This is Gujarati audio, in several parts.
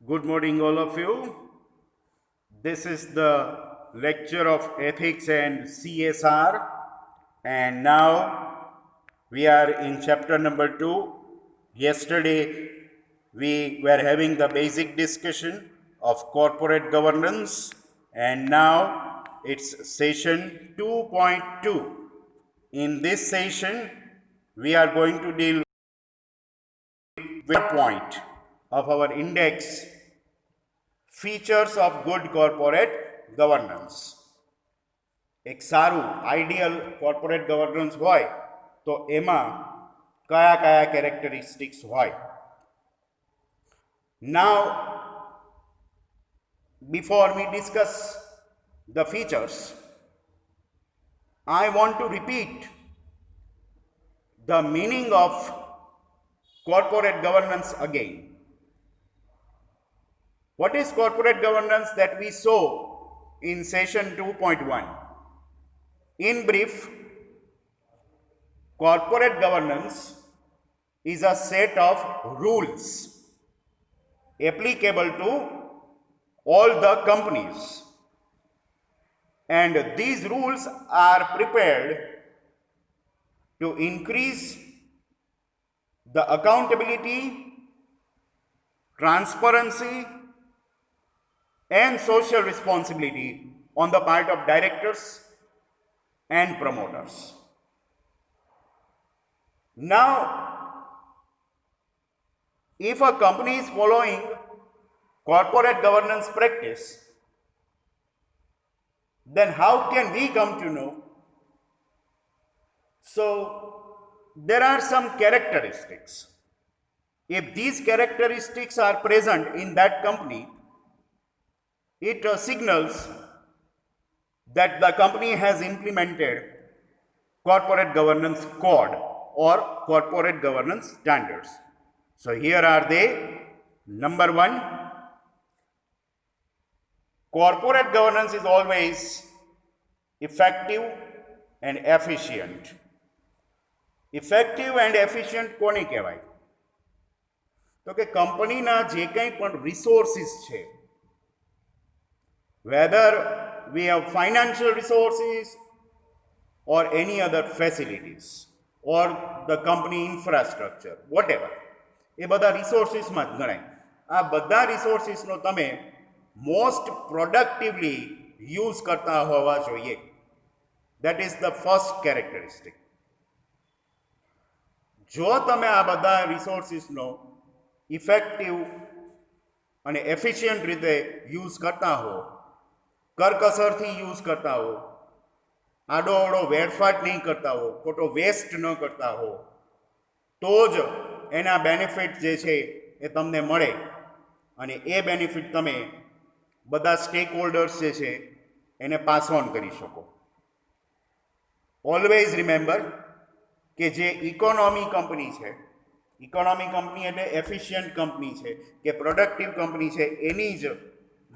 Good morning, all of you. This is the lecture of ethics and CSR, and now we are in chapter number 2. Yesterday, we were having the basic discussion of corporate governance, and now it's session 2.2. In this session, we are going to deal with the point of our index, features of good corporate governance. એક સારું આઈડિયલ કોર્પોરેટ ગવર્નન્સ હોય તો એમાં કયા કયા કેરેક્ટરિસ્ટિક્સ હોય. Now, before we discuss the features, I want to repeat the meaning of corporate governance again. What is corporate governance that we saw in session 2.1? In brief, corporate governance is a set of rules applicable to all the companies, and these rules are prepared to increase the accountability, transparency, and social responsibility on the part of directors and promoters. Now, if a company is following corporate governance practice, then how can we come to know? So, there are some characteristics. If these characteristics are present in that company, it signals that the company has implemented corporate governance code or corporate governance standards. So here are they. Number 1, corporate governance is always effective and efficient. Effective and efficient કોને કહેવાય? તો કે કંપનીના જે કંઈ પણ રિસોર્સિસ છે, whether we have financial resources or any other facilities or the company infrastructure, whatever, એ બધા રિસોર્સિસમાં જ ગણાય. આ બધા રિસોર્સિસનો તમે મોસ્ટ પ્રોડક્ટિવલી યુઝ કરતા હોવા જોઈએ. That is the first characteristic. જો તમે આ બધા રિસોર્સિસનો ઇફેક્ટિવ અને એફિશિયન્ટ રીતે યુઝ કરતા હો, કરકસરથી યુઝ કરતા હો, આડોઅવળો વેડફાટ નહીં કરતા હો, ખોટો વેસ્ટ ન કરતા હો, તો જ એના બેનિફિટ જે છે એ તમને મળે અને એ બેનિફિટ તમે બધા સ્ટેક હોલ્ડર્સ જે છે એને પાસ ઓન કરી શકો. ઓલવેઝ રિમેમ્બર કે જે ઇકોનોમી કંપની છે, ઇકોનોમી કંપની એટલે એફિશિયન્ટ કંપની છે કે પ્રોડક્ટિવ કંપની છે, એની જ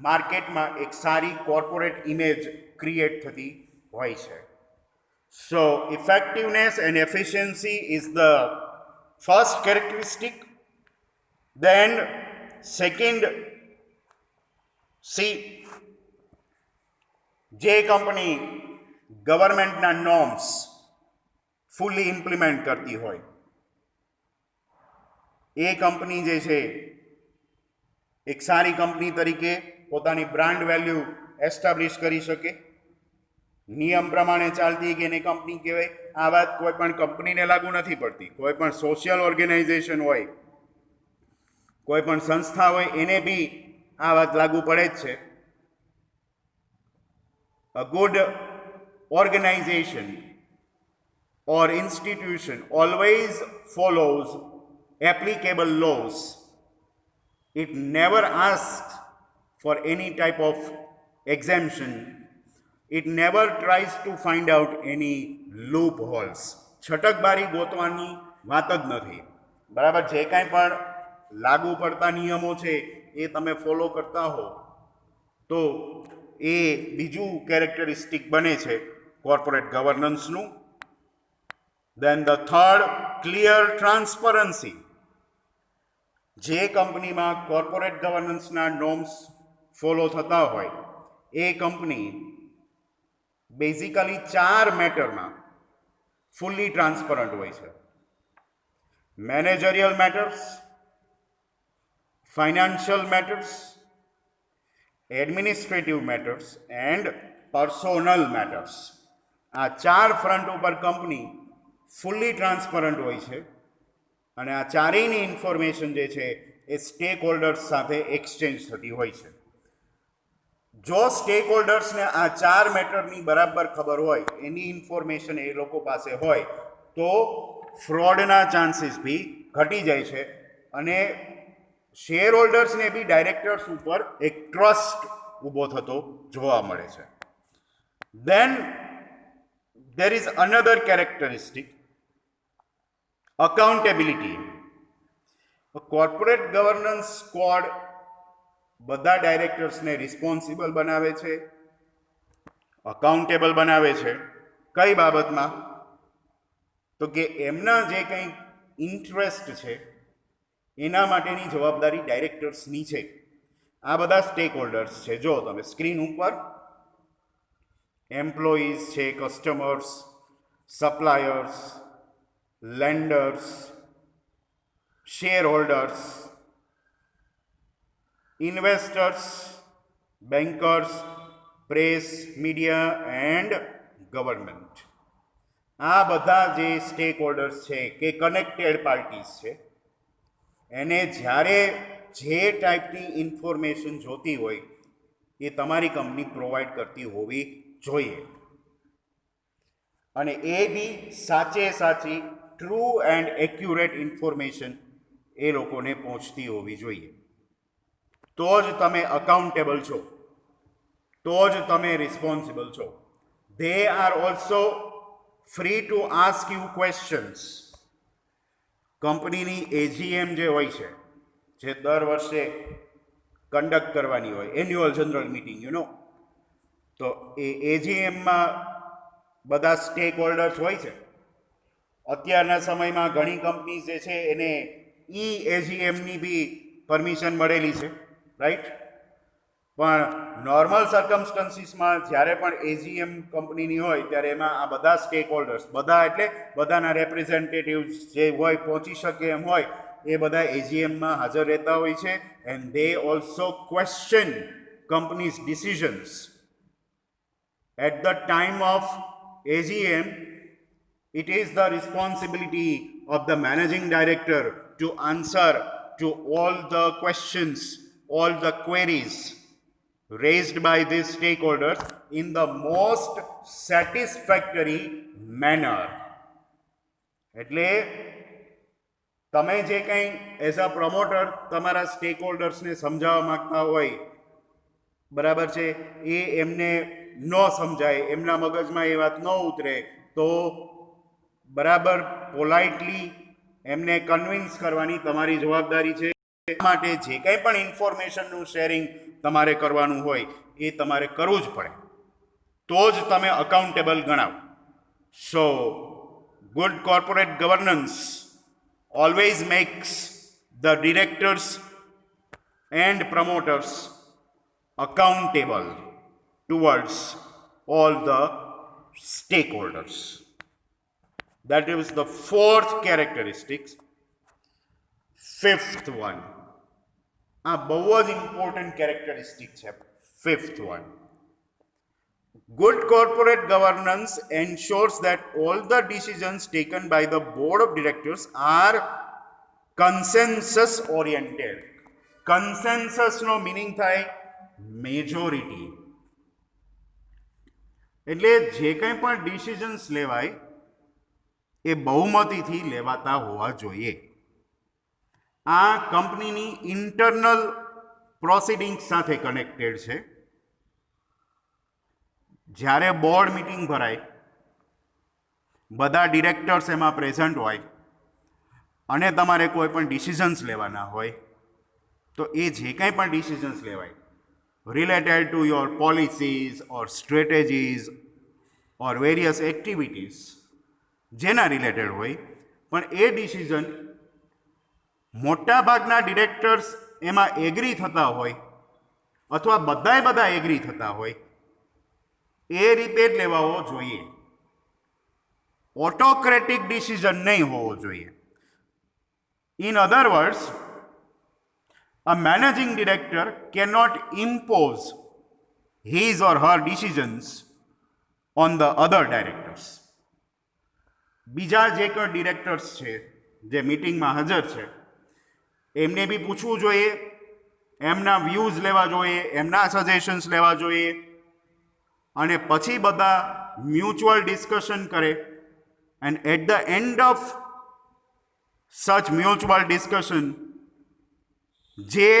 માર્કેટમાં એક સારી કોર્પોરેટ ઇમેજ ક્રિએટ થતી હોય છે. So effectiveness and efficiency is the first characteristic. Then second, C, જે કંપની ગવર્મેન્ટના નોર્મ્સ ફૂલી ઇમ્પ્લિમેન્ટ કરતી હોય, એ કંપની જે છે એક સારી કંપની તરીકે પોતાની બ્રાન્ડ વેલ્યુ એસ્ટાબ્લિશ કરી શકે, નિયમ પ્રમાણે ચાલતી કે એને કંપની કહેવાય. આ વાત કોઈ પણ કંપનીને લાગુ નથી પડતી. કોઈ પણ સોશિયલ ઓર્ગેનાઇઝેશન હોય, કોઈ પણ સંસ્થા હોય, એને બી આ વાત લાગુ પડે જ છે. A good organization or institution always follows applicable laws. It never asks for any type of exemption. It never tries to find out any loopholes. છટકબારી ગોતવાની વાત જ નથી. બરાબર? જે કાંઈ પણ લાગુ પડતા નિયમો છે એ તમે ફોલો કરતા હો તો એ બીજું કેરેક્ટરિસ્ટિક બને છે corporate ગવર્નન્સનું. Then the third, clear transparency. જે કંપનીમાં કોર્પોરેટ ગવર્નન્સના નોર્મ્સ ફોલો થતા હોય એ કંપની બેઝિકલી 4 મેટરમાં ફૂલ્લી ટ્રાન્સપરન્ટ હોય છે. Managerial matters, financial matters, administrative matters and personal matters. આ 4 ફ્રન્ટ ઉપર કંપની ફૂલ્લી ટ્રાન્સપરન્ટ હોય છે અને આ ચારેયની ઇન્ફોર્મેશન જે છે એ સ્ટેક હોલ્ડર્સ સાથે એક્સચેન્જ થતી હોય છે. જો સ્ટેક હોલ્ડર્સને આ 4 મેટરની બરાબર ખબર હોય, એની ઇન્ફોર્મેશન એ લોકો પાસે હોય, તો ફ્રોડના ચાન્સીસ બી ઘટી જાય છે અને શેર હોલ્ડર્સને બી ડાયરેક્ટર્સ ઉપર એક ટ્રસ્ટ ઊભો થતો જોવા મળે છે. Then there is another characteristic, accountability. A corporate governance code બધા ડાયરેક્ટર્સને રિસ્પોન્સિબલ બનાવે છે, અકાઉન્ટેબલ બનાવે છે. કઈ બાબતમાં? તો કે એમના જે કંઈ ઇન્ટરેસ્ટ છે એના માટેની જવાબદારી ડાયરેક્ટર્સની છે. આ બધા સ્ટેક હોલ્ડર્સ છે. જો તમે સ્ક્રીન ઉપર એમ્પ્લોઈઝ છે, customers, suppliers, lenders, share holders, investors, bankers, press, media and government. આ બધા જે સ્ટેક હોલ્ડર્સ છે કે કનેક્ટેડ પાર્ટીઝ છે, એને જ્યારે જે ટાઈપની ઇન્ફોર્મેશન જોતી હોય એ તમારી કંપની પ્રોવાઈડ કરતી હોવી જોઈએ અને એ બી સાચી ટ્રુ એન્ડ એક્યુરેટ ઇન્ફોર્મેશન એ લોકોને પહોંચતી હોવી જોઈએ. તો જ તમે અકાઉન્ટેબલ છો, તો જ તમે રિસ્પોન્સિબલ છો. They are also free to ask you questions. કંપનીની એજીએમ જે હોય છે, જે દર વર્ષે કન્ડક્ટ કરવાની હોય, એન્યુઅલ જનરલ મિટિંગ તો એ એજીએમમાં બધા સ્ટેક હોલ્ડર્સ હોય છે. અત્યારના સમયમાં ઘણી કંપની જે છે એને એજીએમની બી પરમિશન મળેલી છે, રાઈટ? પણ નોર્મલ સર્કમસ્ટન્સીસમાં જ્યારે પણ એજીએમ કંપનીની હોય ત્યારે એમાં આ બધા સ્ટેક હોલ્ડર્સ, બધા એટલે બધાના રેપ્રેઝેન્ટેટિવ્સ જે હોય, પહોંચી શકે એમ હોય, એ બધા એજીએમમાં હાજર રહેતા હોય છે. And they also question companies decisions. At the time of AGM, it is the responsibility of the managing director to answer to all the questions, all the queries raised by these stakeholders in the most satisfactory manner. એટલે તમે જે કંઈ એઝ અ પ્રમોટર તમારા સ્ટેક હોલ્ડર્સને સમજાવવા માંગતા હોય, બરાબર છે, એ એમને ન સમજાય, એમના મગજમાં એ વાત ન ઉતરે, તો બરાબર પોલાઇટલી એમને કન્વિન્સ કરવાની તમારી જવાબદારી છે. એ માટે જે કંઈ પણ ઇન્ફોર્મેશનનું શેરિંગ તમારે કરવાનું હોય એ તમારે કરવું જ પડે, તો જ તમે અકાઉન્ટેબલ ગણાવ. So good corporate governance always makes the directors and promoters accountable towards all the stakeholders. That is the fourth characteristic. Fifth one, આ બહુ જ ઇમ્પોર્ટન્ટ કેરેક્ટરિસ્ટિક છે. Fifth one, good corporate governance ensures that all the decisions taken by the board of directors are consensus oriented. Consensus નો મીનિંગ થાય મેજોરિટી. એટલે જે કંઈ પણ ડિસિઝન્સ લેવાય એ બહુમતીથી લેવાતા હોવા જોઈએ. આ કંપનીની ઇન્ટરનલ પ્રોસિડિંગ્સ સાથે કનેક્ટેડ છે. જ્યારે બોર્ડ મિટિંગ ભરાય, બધા ડિરેક્ટર્સ એમાં પ્રેઝન્ટ હોય અને તમારે કોઈ પણ ડિસિઝન્સ લેવાના હોય, તો એ જે કંઈ પણ ડિસિઝન્સ લેવાય related to your policies or strategies or various activities, જેના રિલેટેડ હોય, પણ એ ડિસિઝન મોટા ભાગના ડિરેક્ટર્સ એમાં એગ્રી થતા હોય અથવા બધા એગ્રી થતા હોય એ રીતે જ લેવાવો જોઈએ. ઓટોક્રેટિક ડિસિઝન નહીં હોવો જોઈએ. In other words, a managing director cannot impose his or her decisions on the other directors. બીજા જે કોઈ ડિરેક્ટર્સ છે જે મીટિંગમાં હાજર છે એમને બી પૂછવું જોઈએ, એમના વ્યૂઝ લેવા જોઈએ, એમના સજેશન્સ લેવા જોઈએ અને પછી બધા મ્યુચ્યુઅલ ડિસ્કશન કરે. And at the end of such mutual discussion જે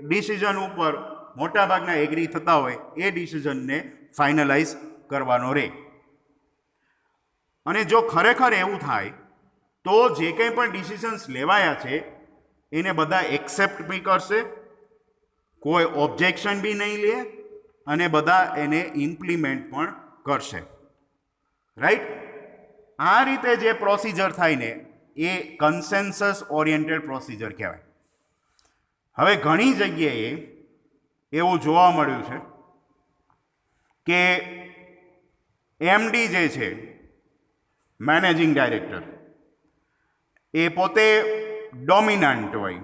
ડિસિઝન ઉપર મોટાભાગના એગ્રી થતા હોય એ ડિસિઝનને ફાઇનલાઇઝ કરવાનો રહે. અને જો ખરેખર એવું થાય તો જે કંઈ પણ ડિસિઝન્સ લેવાયા છે એને બધા એક્સેપ્ટ બી કરશે, કોઈ ઓબ્જેક્શન બી નહીં લે અને બધા એને ઇમ્પ્લિમેન્ટ પણ કરશે. રાઈટ? આ રીતે જે પ્રોસિજર થાય ને એ કન્સેન્સસ ઓરિએન્ટેડ પ્રોસિજર કહેવાય. હવે ઘણી જગ્યાએ એવું જોવા મળ્યું છે કે એમડી જે છે મેનેજિંગ ડાયરેક્ટર એ પોતે ડોમિનન્ટ હોય.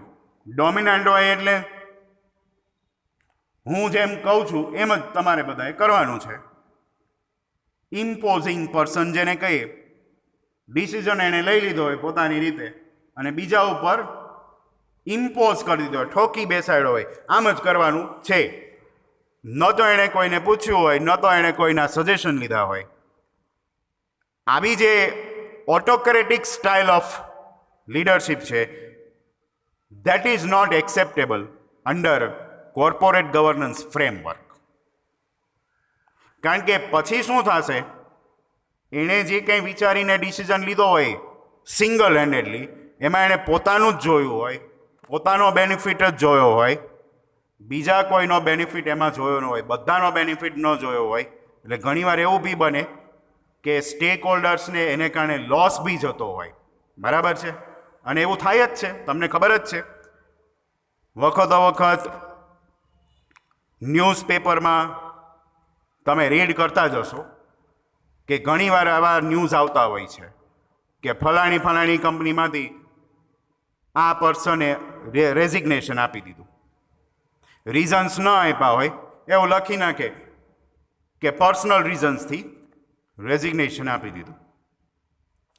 ડોમિનન્ટ હોય એટલે હું જેમ કહું છું એમ જ તમારે બધાએ કરવાનું છે. ઇમ્પોઝિંગ પર્સન જેને કહીએ, ડિસિઝન એણે લઈ લીધો હોય પોતાની રીતે અને બીજા ઉપર ઇમ્પોઝ કરી દીધો હોય, ઠોકી બેસાડ્યો હોય, આમ જ કરવાનું છે. ન તો એણે કોઈને પૂછ્યું હોય, ન તો એણે કોઈના સજેશન લીધા હોય. આવી જે ઓટોક્રેટિક સ્ટાઇલ ઓફ લીડરશિપ છે that is not acceptable under corporate governance framework. કારણ કે પછી શું થશે, એણે જે કંઈ વિચારીને ડિસિઝન લીધો હોય સિંગલ હેન્ડેડલી, એમાં એણે પોતાનું જ જોયું હોય, પોતાનો બેનિફિટ જ જોયો હોય, બીજા કોઈનો બેનિફિટ એમાં જોયો ન હોય, બધાનો બેનિફિટ ન જોયો હોય. એટલે ઘણીવાર એવું બી બને કે સ્ટેક હોલ્ડર્સને એને કારણે લોસ બી જતો હોય. બરાબર છે? અને એવું થાય જ છે, તમને ખબર જ છે. વખતો વખત ન્યૂઝપેપરમાં તમે રીડ કરતા જશો કે ઘણીવાર આવા ન્યૂઝ આવતા હોય છે કે ફલાણી કંપનીમાંથી આ પર્સને રેઝિગ્નેશન આપી દીધું. રીઝન્સ ન આપ્યા હોય એવું લખી નાખે કે પર્સનલ રીઝન્સથી રેઝિગ્નેશન આપી દીધું.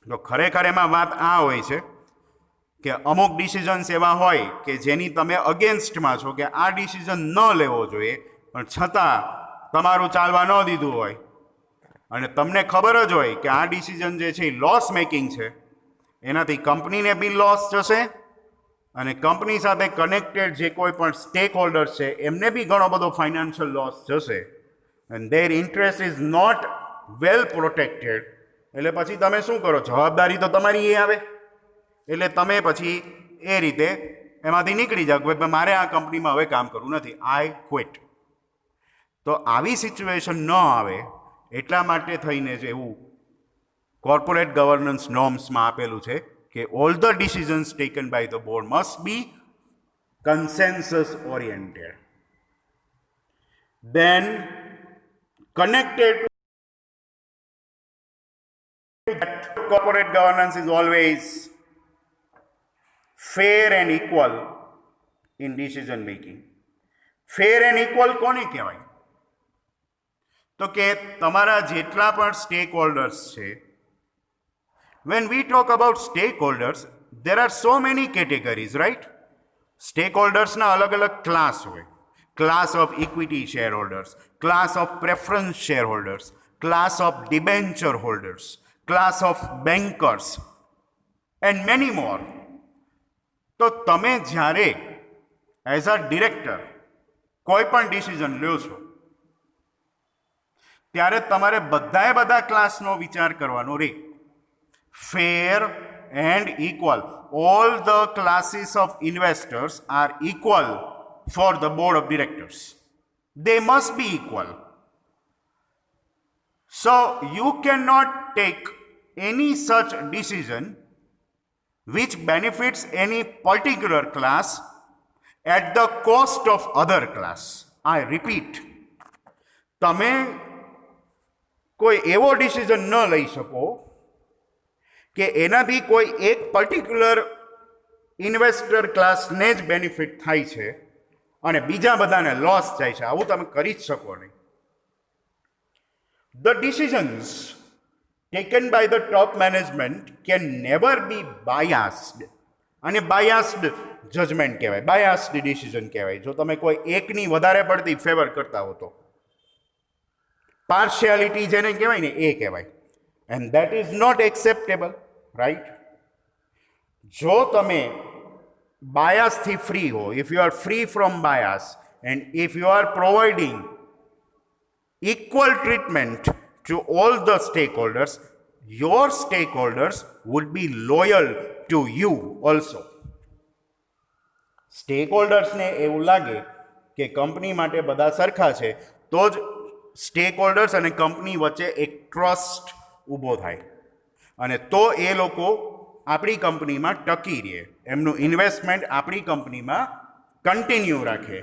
તો ખરેખર એમાં વાત આ હોય છે કે અમુક ડિસિઝન્સ એવા હોય કે જેની તમે અગેન્સ્ટમાં છો કે આ ડિસિઝન ન લેવો જોઈએ, પણ છતાં તમારું ચાલવા ન દીધું હોય અને તમને ખબર જ હોય કે આ ડિસિઝન જે છે એ લોસ મેકિંગ છે, એનાથી કંપનીને બી લોસ જશે અને કંપની સાથે કનેક્ટેડ જે કોઈ પણ સ્ટેક હોલ્ડર્સ છે એમને બી ઘણો બધો ફાઇનાન્શિયલ લોસ જશે and their interest is not well protected. એટલે પછી તમે શું કરો? જવાબદારી તો તમારી એ આવે. એટલે તમે પછી એ રીતે એમાંથી નીકળી જાઓ કે ભાઈ મારે આ કંપનીમાં હવે કામ કરવું નથી, આઈ ક્વિટ. તો આવી સિચ્યુએશન ન આવે એટલા માટે થઈને જ એવું કોર્પોરેટ ગવર્નન્સ નોર્મ્સમાં આપેલું છે કે all the decisions taken by the board must be consensus oriented. Then connected to that, corporate governance is always fair and equal in decision making. Fair and equal કોને કહેવાય? તો કે તમારા જેટલા પણ સ્ટેક હોલ્ડર્સ છે, when we talk about stakeholders, there are so many categories, right? સ્ટેકહોલ્ડર્સના અલગ અલગ ક્લાસ હોય. Class of equity share holders, class of preference share holders, class of debenture holders, class of bankers and many મોર. તો તમે જ્યારે એઝ અ ડિરેક્ટર કોઈ પણ ડિસિઝન લ્યો છો ત્યારે તમારે બધા ક્લાસનો વિચાર કરવાનો રહે. Fair and equal. All the classes of investors are equal for the board of directors. They must be equal. So you cannot take any such decision which benefits any particular class at the cost of other class. I repeat, તમે કોઈ એવો ડિસિઝન ન લઈ શકો કે એનાથી કોઈ એક પર્ટિક્યુલર ઇન્વેસ્ટર ક્લાસને જ બેનિફિટ થાય છે અને બીજા બધાને લોસ જાય છે. આવું તમે કરી જ શકો નહીં. The decisions taken by the top management can never be biased. અને biased judgment કહેવાય, biased decision કહેવાય. જો તમે કોઈ એકની વધારે પડતી ફેવર કરતા હો તો પાર્શિયાલિટી જેને કહેવાય ને એ કહેવાય. And that is not acceptable, right? જો તમે બાયાસથી ફ્રી હો, if you are free from bias and if you are providing equal treatment to all the stakeholders, your stakeholders would be loyal to you also. સ્ટેકહોલ્ડર્સને એવું લાગે કે કંપની માટે બધા સરખા છે તો જ સ્ટેકહોલ્ડર્સ અને કંપની વચ્ચે એક ટ્રસ્ટ ઊભો થાય અને તો એ લોકો આપણી કંપનીમાં ટકી રહે, એમનું ઇન્વેસ્ટમેન્ટ આપણી કંપનીમાં કન્ટિન્યુ રાખે.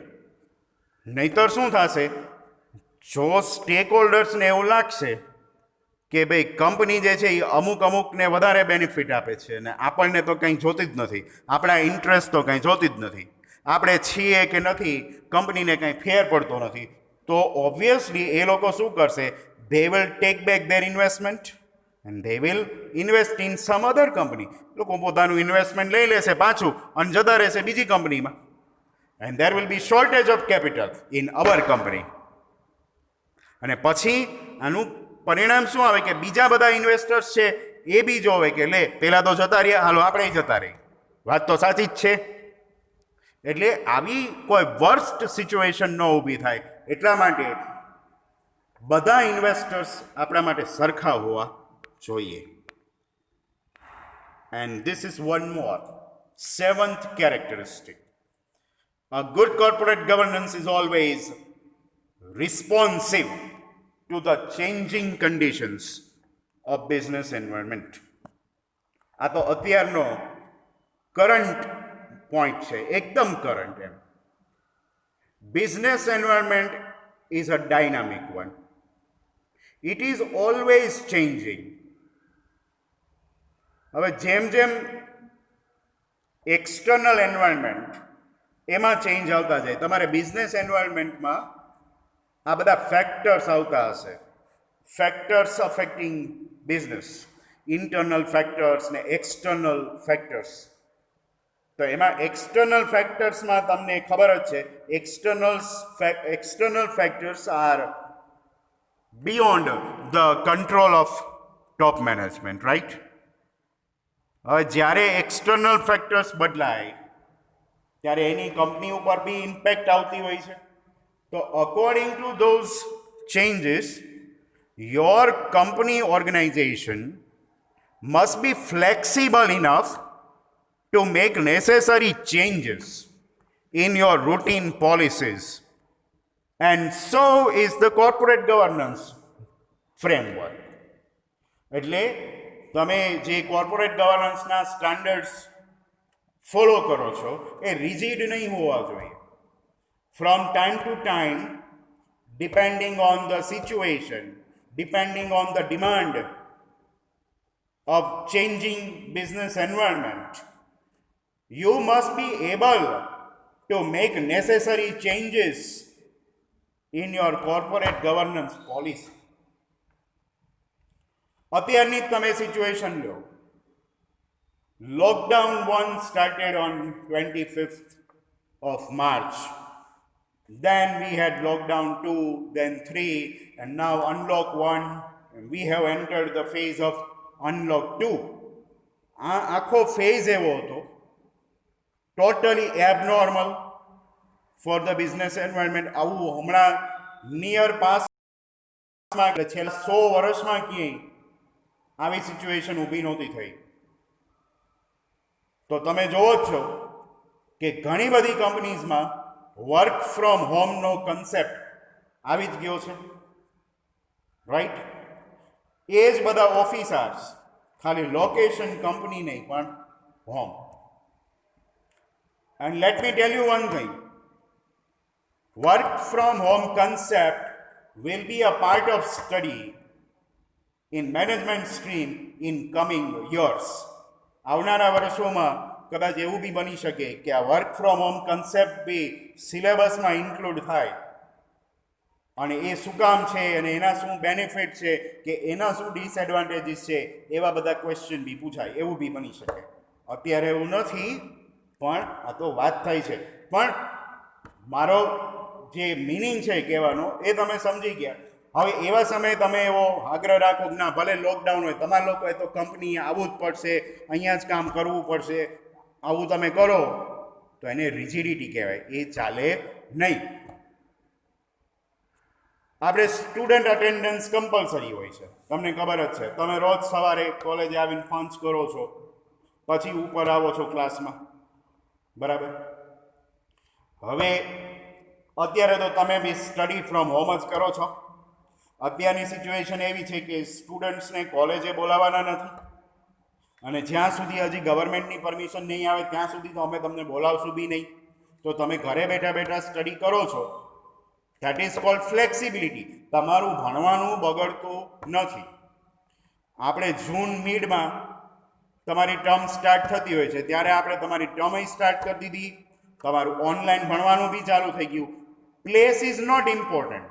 નહીતર શું થશે? જો સ્ટેક હોલ્ડર્સને એવું લાગશે કે ભાઈ કંપની જે છે એ અમુકને વધારે બેનિફિટ આપે છે અને આપણને તો કંઈ જોતી જ નથી, આપણા ઇન્ટરેસ્ટ તો કંઈ જોતી જ નથી, આપણે છીએ કે નથી કંપનીને કંઈ ફેર પડતો નથી, તો ઓબ્વિયસલી એ લોકો શું કરશે? They will take back there investment and they will invest in sum other company. લોકો પોતાનું ઇન્વેસ્ટમેન્ટ લઈ લેશે પાછું અને જતા રહેશે બીજી કંપનીમાં. And there will be shortage of capital in our company. અને પછી આનું પરિણામ શું આવે કે બીજા બધા ઇન્વેસ્ટર્સ છે એ બી જોવે કે લે પેલા તો જતા રહ્યા, હાલો આપણે જતા રહી. વાત તો સાચી જ છે. એટલે આવી કોઈ વર્સ્ટ સિચ્યુએશન ન ઊભી થાય એટલા માટે બધા ઇન્વેસ્ટર્સ આપણા માટે સરખા હોવા જોઈએ. And this is one more, seventh characteristic. A good corporate governance is always responsive to the changing conditions of business environment. આ તો અત્યારનો કરંટ પોઈન્ટ છે, એકદમ કરંટ. એમ business environment is a dynamic one. It is always changing. હવે જેમ જેમ એક્સટર્નલ એન્વાયરમેન્ટ એમાં ચેન્જ આવતા જાય, તમારે બિઝનેસ એન્વાયરમેન્ટમાં આ બધા ફેક્ટર્સ આવતા હશે, factors affecting business, internal factors ને એક્સટર્નલ ફેક્ટર્સ. તો એમાં એક્સટર્નલ ફેક્ટર્સમાં તમને ખબર જ છે, external factors are beyond the control of top management, right? હવે જ્યારે એક્સટર્નલ ફેક્ટર્સ બદલાય ત્યારે એની કંપની ઉપર બી ઇમ્પેક્ટ આવતી હોય છે. So according to those changes, your company organization must be flexible enough to make necessary changes in your routine policies. And so is the corporate governance framework. એટલે તમે જે કોર્પોરેટ ગવર્નન્સના સ્ટાન્ડર્ડ્સ ફોલો કરો છો એ રિજિડ નહીં હોવા જોઈએ. From time to time, depending on the situation, depending on the demand of changing business environment, you must be able to make necessary changes in your corporate governance policy. અત્યારની તમે સિચ્યુએશન લો. Lockdown 1 started on 25th of March. Then we had lockdown 2, then 3, and now unlock 1, and we have entered the phase of unlock 2. આ આખો ફેઝ એવો હતો totally abnormal for the business environment. આવું હમણાં નિયર પાસ્ટમાં છેલ્લા 100 વર્ષમાં ક્યાંય આવી સિચ્યુએશન ઊભી નહોતી થઈ. તો તમે જોવો જ છો કે ઘણી બધી કંપનીઝમાં વર્ક ફ્રોમ હોમનો કન્સેપ્ટ આવી જ ગયો છે, રાઈટ? એ જ બધા ઓફિસર્સ, ખાલી લોકેશન કંપની નહીં પણ home. And let me tell you one thing, work from home concept will be a part of study in management stream in coming years. આવનારા વર્ષોમાં કદાચ એવું બી બની શકે કે આ વર્ક ફ્રોમ હોમ કન્સેપ્ટ બી સિલેબસમાં ઇન્ક્લુડ થાય અને એ શું કામ છે અને એના શું બેનિફિટ છે કે એના શું ડિસએડવાન્ટેજીસ છે એવા બધા ક્વેશ્ચન બી પૂછાય, એવું બી બની શકે. અત્યારે એવું નથી, પણ આ તો વાત થઈ છે. પણ મારો જે મિનિંગ છે કહેવાનો એ તમે સમજી ગયા. હવે એવા સમયે તમે એવો આગ્રહ રાખો કે ના ભલે લોકડાઉન હોય, તમારા લોકોએ તો કંપની આવવું જ પડશે, અહીંયા જ કામ કરવું પડશે, આવું તમે કરો તો એને રિજિડિટી કહેવાય, એ ચાલે નહીં. આપણે સ્ટુડન્ટ અટેન્ડન્સ કમ્પલસરી હોય છે, તમને ખબર જ છે. તમે રોજ સવારે કોલેજે આવીને પંચ કરો છો, પછી ઉપર આવો છો ક્લાસમાં, બરાબર. હવે અત્યારે તો તમે બી સ્ટડી ફ્રોમ હોમ જ કરો છો. અત્યારની સિચ્યુએશન એવી છે કે સ્ટુડન્ટ્સને કોલેજે બોલાવવાના નથી, અને જ્યાં સુધી હજી ગવર્મેન્ટની પરમિશન નહીં આવે ત્યાં સુધી તો અમે તમને બોલાવશું બી નહીં. તો તમે ઘરે બેઠા બેઠા સ્ટડી કરો છો. That is called flexibility. તમારું ભણવાનું બગડતું નથી. આપણે જૂન મિડમાં તમારી ટર્મ સ્ટાર્ટ થતી હોય છે ત્યારે આપણે તમારી ટર્મ સ્ટાર્ટ કરી દીધી, તમારું ઓનલાઈન ભણવાનું બી ચાલુ થઈ ગયું. Place is not important,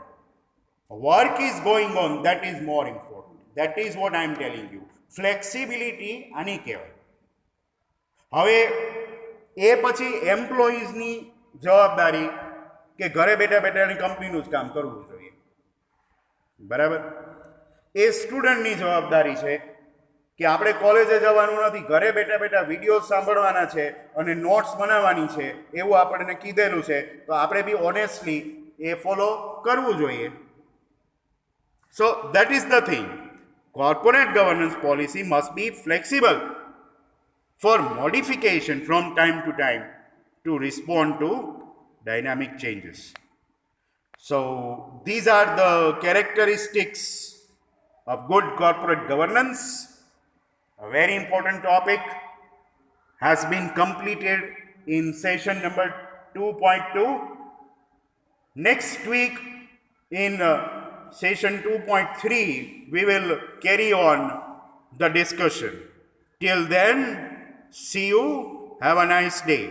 work is going on, that is more important. That is what I am telling you. Flexibility આની કહેવાય. હવે એ પછી એમ્પ્લોઈઝની જવાબદારી કે ઘરે બેઠા બેઠાની કંપનીનું જ કામ કરવું જોઈએ, બરાબર. એ સ્ટુડન્ટની જવાબદારી છે કે આપણે કોલેજે જવાનું નથી, ઘરે બેઠા બેઠા વિડીયો સાંભળવાના છે અને નોટ્સ બનાવવાની છે, એવું આપણને કીધેલું છે. તો આપણે બી ઓનેસ્ટલી એ ફોલો કરવું જોઈએ. So that is the thing. Corporate governance policy must be flexible for modification from time to time to respond to dynamic changes. So these are the characteristics of good corporate governance. A very important topic has been completed in session number 2.2. Next week in session 2.3, we will carry on the discussion. Till then, see you. Have a nice day.